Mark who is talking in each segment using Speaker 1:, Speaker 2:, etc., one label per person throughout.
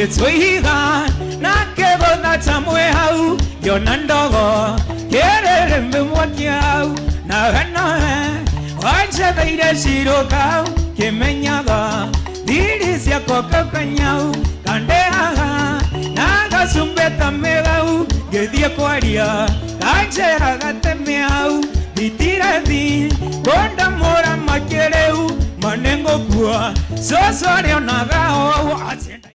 Speaker 1: gitwiga na kebona tamwe hau yonandogo kerere mwanyau na hana wacha daire shiroka kemenyaga diri cia kokakanyau kandeaga na gasumbeta megau githie kwaria kanjera gatemeau ditirathi konda mora makereu manengo kwa sosore onagao atenda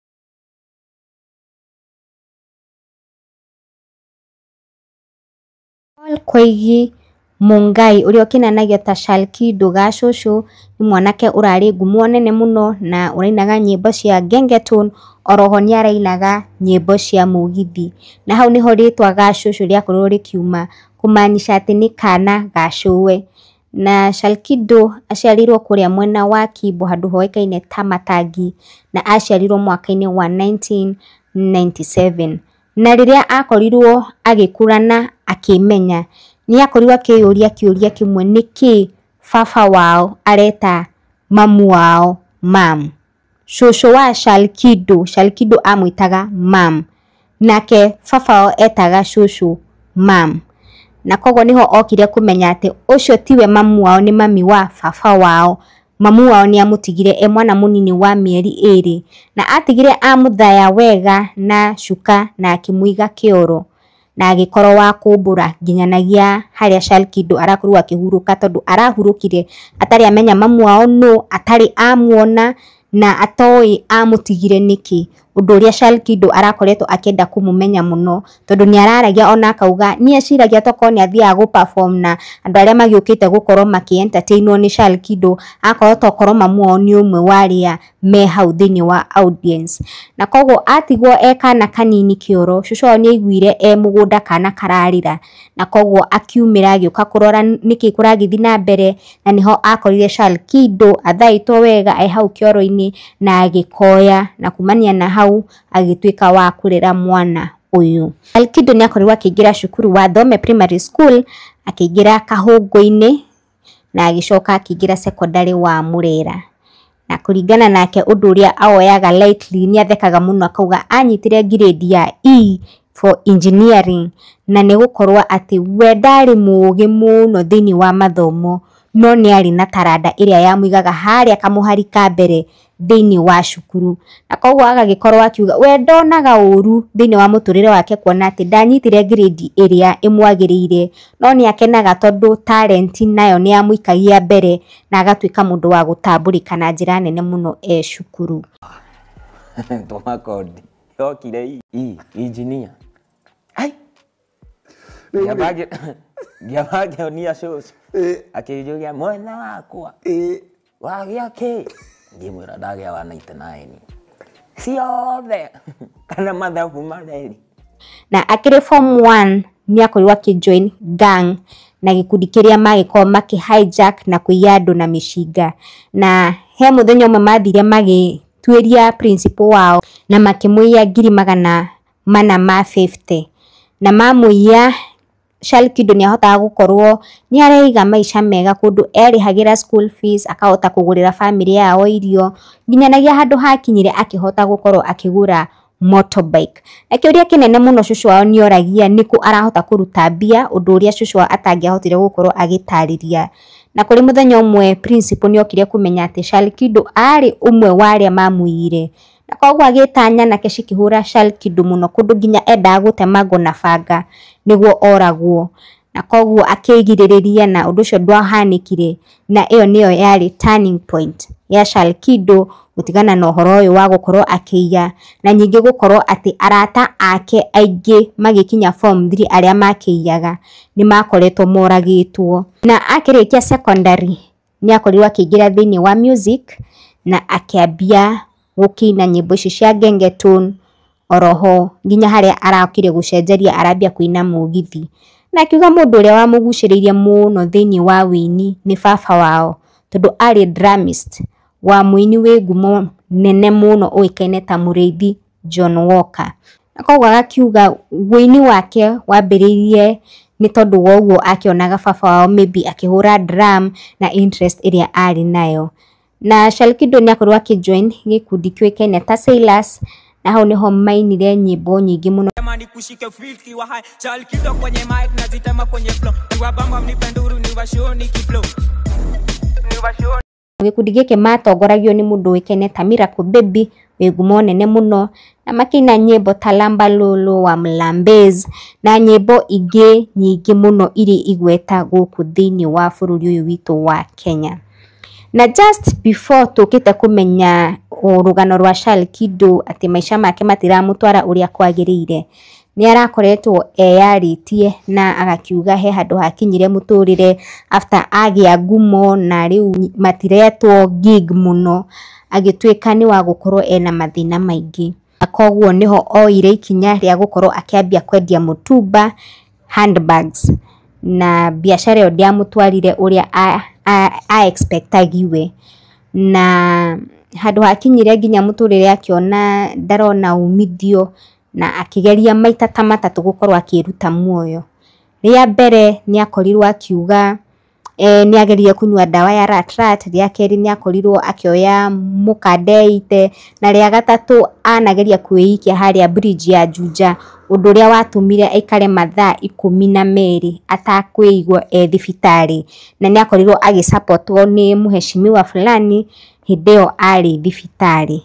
Speaker 2: Koigi Mungai uria kinanagio ta Shalkido Gashushu ni mwanake urari ngumo nene muno na urainaga nyimbo cia gengetone oroho ni arainaga nyimbo cia mugithi na hau niho ritwa Gashushu ria korwo rikiuma kumaanisha ati ni kana gashuwe na Shalkido aciarirwo kuria mwena wa Kibo handu hoekaine ta Matangi na aciarirwo mwaka-ini wa 1997 na riria akorirwo agikurana akimenya ni akorirwo akiyuria kiuria kimwe niki baba wao areta mamu wao mam shosho wa Shalkido amwitaga mam nake baba wao etaga shosho mam na koguo niho okire kumenya ati ucio tiwe mamu wao ni mami wa baba wao mamu wao ni amutigire mwana munini wa mieri 2 na atigire amuthaya wega na shuka na akimuiga kioro na agikorwo wa kumbura nginyanagia haria Shalkido arakorwo akihuruka tondu arahurukire atari amenya mamu wao no atari amuona na atoi amutigire niki undu uria Shalkido arakoretwo akenda kumumenya muno tondu ni araragia ona akauga ni aciragia toko ni athia go perform na andu aria magiukite gukorwo maki entertainwo ni Shalkido akorwo tokorwo mamu wao ni umwe waria me hau thini wa audience na koguo atigwo ekana kanini kioro shusho ni aiguire mugunda kana kararira na koguo akiumira agiuka kurora niki kuragithi na mbere na niho akorire Shalkido athaitwo wega hau kioro-ini na agikoya na kumania na hau agituika wa kurera mwana uyu. Shalkido ni akorirwo akiingira cukuru wa Thome Primary School akiingira Kahungu-ini na agicoka akiingira secondary wa Murera na kuringana nake undu uria aoyaga lightly ni athekaga muno akauga anyitire grade ya E for engineering na ni gukorwa ati we ndari mugi muno thini wa mathomo no ni ari na taranda iria yamuigaga haria kamuharika mbere thini wa cukuru na koguo agagikorwo akiuga we ndonaga uru thini wa muturire wake kuona ati ndanyitire grade iria imwagirire no ni akenaga tondu talent nayo ni amuikagia mbere na agatuika mundu wa gutamburika na njira nene muno cukuru
Speaker 3: toma kodi yokire engineer ai Giabage onia shows akijugia mwana wakwa wagia ke ngimwira ndagia wa 99 ciothe kana mathabu mareri
Speaker 2: na akire form 1 ni akorirwo akijoin gang na gikundi kiria magikoma maki hijack na kuiya andu na mishinga na he muthenya umwe mathire magituiria principal wao na makimuiya 450 na mamuiya Shalkido ni ahotaga gukorwo ni areiga maisha mega kundu erihagira school fees akahota kugurira family yao irio nginyanagia handu hakinyire akihota gukorwo akigura motorbike na kiuria kinene muno shushu wao ni oragia niku arahota kuruta bia undu uria shushu atangihotire gukorwo agitariria na kuri muthenya umwe principal ni okire kumenya ati Shalkido ari umwe waria mamuire na koguo agitanya na keshikihura Shalkido muno kundu nginya enda gutemagwo na banga niguo oragwo na koguo akigiririria na undu ucio ndwahanikire na iyo niyo yari turning point ya Shalkido gutigana na uhoro uyu wa gukorwo akiya na nyingi gukorwo ati arata ake aingi magikinya form 3 aria makiyaga ni makoretwo moragitwo na akirikia secondary ni akorirwo akiingira thini wa music na akiambia gukina nyimbo ici cia gengetone oroho nginya haria arakire gucenjeria arambia kuina mugithi na akiuga mundu uria wamuguciririe muno thini wa wini ni baba wao tondu ari dramist wa muini we ngumo nene muno oikaine ta Mureithi John Walker na koguo akiuga wini wake wambiririe ni tondu woguo akionaga baba wao maybe akihura drum na interest iria ari nayo na Shalkido ni akorwo akijoin gikundi kioikaine ta Sailors na hau niho mainire nyimbo nyingi muno.
Speaker 1: Nikushike filthy wa high Charlie Kido kwenye mic na zitema kwenye flow niwabamba mnipenduru niwashoni kiflow
Speaker 2: Gikundi giki matongoragio ni mundu wikene ta Miracle Baby wigumo nene muno na makina nyimbo ta Lamba Lolo wa Mlambez na nyimbo ingi nyingi muno iri igweta guku thiini wa bururi uyu witu wa Kenya. Na just before tukite kumenya urugano rwa Charlie Kido ati maisha make matiramutwara uria kwagirire, ni arakoretwo eyaritie na agakiuga he handu hakinyire muturire after agia ngumo na riu matiretwo gig muno agitwika ni wa gukorwo ena mathina maingi. Akoguo niho oire ikinya ria gukorwo akiambia kwendia mutumba handbags na biashara yo dia mutwarire uria a expectagiwe na handu hakinyire nginya muturire akiona ndarona umithio na akigeria maita ta matatu gukorwo akiruta muoyo. Ria mbere ni akorirwo akiuga ni agerie kunywa dawa ya rat ria keri ni akorirwo akioya mukadeite na ria gatatu anageria kuikia haria bridge ya Juja undu ria watumire aikare mathaa 12 atakwigwa thibitari na ni akorirwo agisupportwo ni muheshimiwa fulani hideo ari thibitari.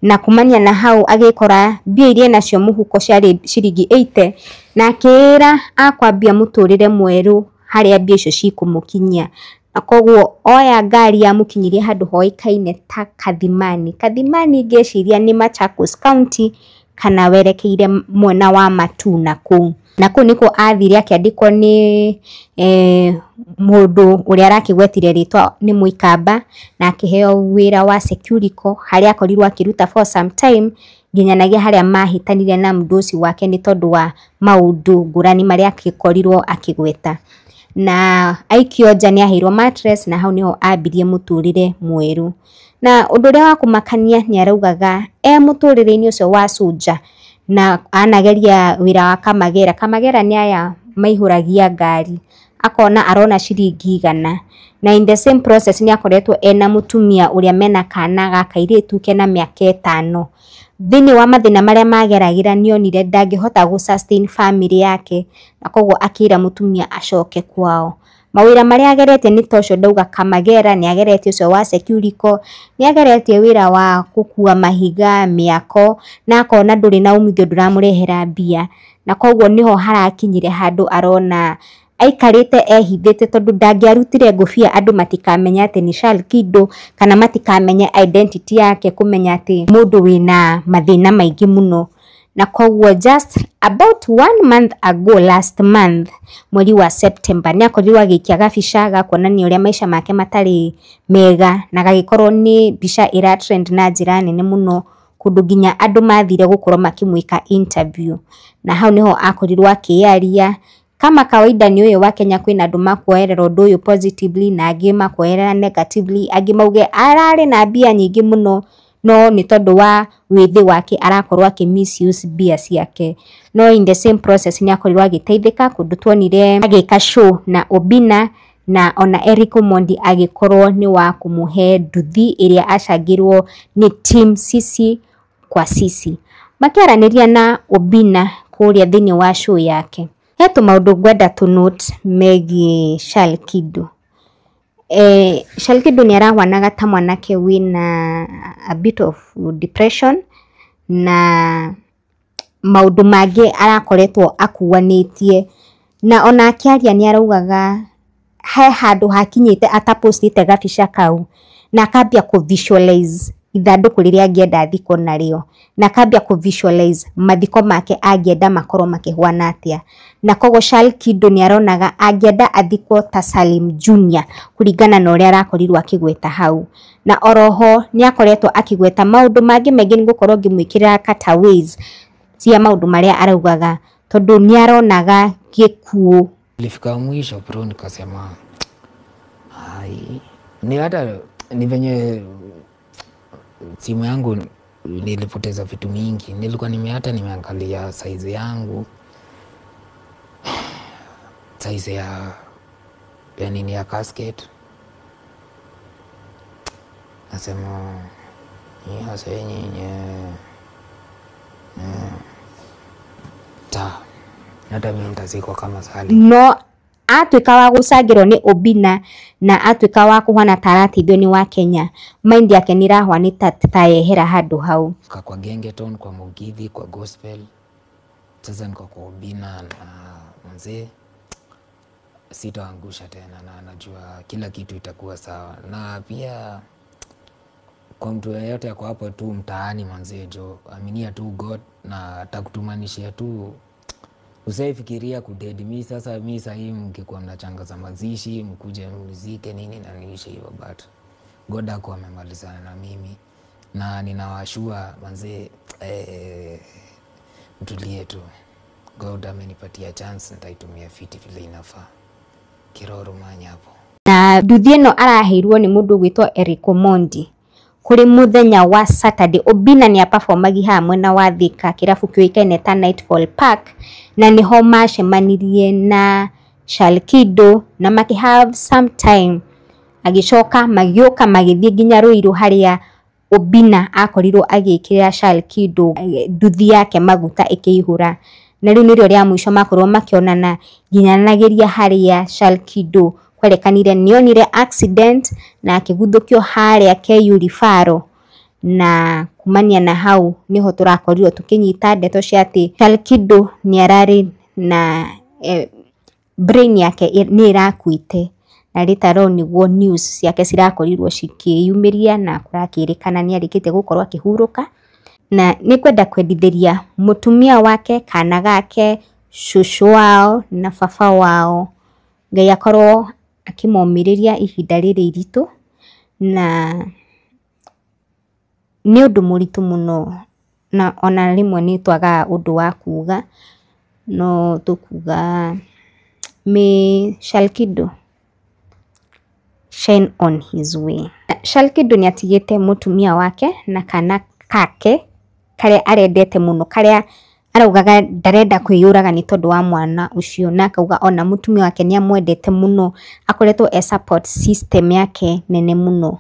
Speaker 2: Na kumanya na hau agikora mbia iria nacio muhuko ciari ciringi 80 na akira akwambia muturire mweru haria mbia icio cikumukinyia. Na koguo oya ngari ya mukinyirie handu hoikaine ta Kathimani ngeciria ni Machakos County kana werekeire mwena wa Matuna kuu. Na kuu niko athire akiandikwo ni mundu uria arakigwetire ritwa ni Muikamba na akiheo wira wa security haria akorirwo akiruta for some time nginyanagia haria mahitanire na mdosi wake ni tondu wa maundu ngurani maria akikorirwo akigweta. Na aikioja ni ahirwo mattress na hau niho ambirie muturire mweru. Na undu ria wa kumakania ni araugaga muturire-ini ucio wa Soja na anageria wira wa Kamagera ni aya maihuragia ngari akona arona ciringi 100 na in the same process ni akoretwo ena mutumia uria mena kana gakairitu kena miaka 5. Thini wa mathina maria mageragira nionire ndangihota gu sustain family yake na koguo akira mutumia acoke kwao. Mawira maria agerete ni tocio ndauga Kamagera ni agerete ucio wa security ni agerete wira wa gukua mahiga miako na akona nduri na umithio nduramurehera mbia na koguo niho harakinyire handu arona aikarite ehithite tondu ndangiarutire ngufia andu matikamenya ati ni Charlie Kido kana matikamenya identity yake kumenya ati mundu wina mathina maingi muno. Na koguo just about 1 month ago last month mweri wa September ni akorirwo agikia gabica gakuonania uria maisha make matari mega na gagikorwo ni bica ira trend na njira nene muno kundu nginya andu mathire gukorwo makimwika interview. Na hau niho akorirwo akiaria kama kawaida ni uyu wa Kenya kwina andu makuoerera undu uyu positively na angi makuoerera negatively, angi mauge arari na mbia nyingi muno no ni tondu wa withi wake arakorwo misuse mbia ciake. No in the same process ni akorirwo agiteithika kundu twonire agika show na Obina na ona Eric Omondi agikorwo ni wa kumuhe nduthi iria acagirwo ni team sisi kwa sisi. Makiaraniria na Obina kuria thini wa show yake. Hetu maundu ngwenda to note megi Charlie Kido. Charlie Kido ni arahwanaga ta mwanake wina a bit of depression na maundu mangĩ arakoretwo akuanitie na ona akiaria ni araugaga he handu hakinyite atapostite gabica kau na akambia ku visualize ithanduku riria angienda thiko nario na akambia ku visualize mathiko make angienda makorwo makihwana atia. Na koguo Charlie Kido ni aronaga angienda athikwo ta Salim Junior kuringana na uria arakorirwo akigweta hau. Na oroho ni akoretwo akigweta maundu mangi mengi ni gukorwo ngimwikirira cutaways cia maundu maria araugaga tondu ni aronaga gikuo.
Speaker 3: Nilifika mwisho bro nikasema ni hata ni venye simu yangu nilipoteza vitu mingi. Nilikuwa nimeangalia size yangu, size ya nini ya casket. Nasema ni hasa yenye hata mimi nitazikwa kama Salim.
Speaker 2: No atuika wa gucangirwo ni Obina na atuika wa kuhana taratithio ni wa Kenya, mind yake nirahwa ni tatayehera handu hau
Speaker 3: Kwa Gengeton, kwa Mugithi, kwa Gospel. Sasa niko kwa Obina na mzee, sitaangusha tena na najua kila kitu itakuwa sawa. Na pia kwa mtu yeyote ako hapo tu mtaani manzee jo, aminia tu God na atakutumanishia tu. Usaifikiria kudedi. Mimi sasa mimi sasa hivi mkikuwa mnachangaza mazishi, mkuje muzike nini na niishi hivyo, but God ako amemalizana na mimi. Na ninawashua manzee, mtulie tu. God amenipatia chance, nitaitumia fiti vile inafaa. Kiroro manya hapo.
Speaker 2: na nduthi ĩno araheirwo ni mundu gwitwo Eric Omondi kuri muthenya wa Saturday. Obina ni aperformagi hamwe na wa Thika kirabu kioikaine ta Nightfall Park, na niho macemanirie na Shalkido na have some time. Agicoka magioka magithie nginya Ruiru haria Obina akorirwo agikira Shalkido nduthi yake maguta ikihura, na riu nirio ria mwisho makorwo makionana nginyanagiria haria Shalkido kwerekanire nionire accident na akiguthukio haria Keyuri Faro, na kumania na hau niho turakorirwo tukinyita ndeto cia ati Shalkido ni arari na brain yake ni irakuite, na ritaro niguo news yake cirakorirwo cikiyumiria na kurakirikana ni arikite gukorwo akihuruka, na ni kwenda kwendithĩria mutumia wake, kana gake, shushu wao na baba wao. Ngai akorwo akimomiriria ihinda riri iritu, na ni undu muritu muno, na ona rimwe ni twaga undu wa kuga, no tukuga me Shalkido shine on his way. Shalkido ni atigite mutumia wake na kana kake karia arendete muno, karia araugaga ndarenda kwiyuraga ni tondu wa mwana ucio, na akauga ona mutumia wake ni amwendete muno, akoretwo support system yake nene muno.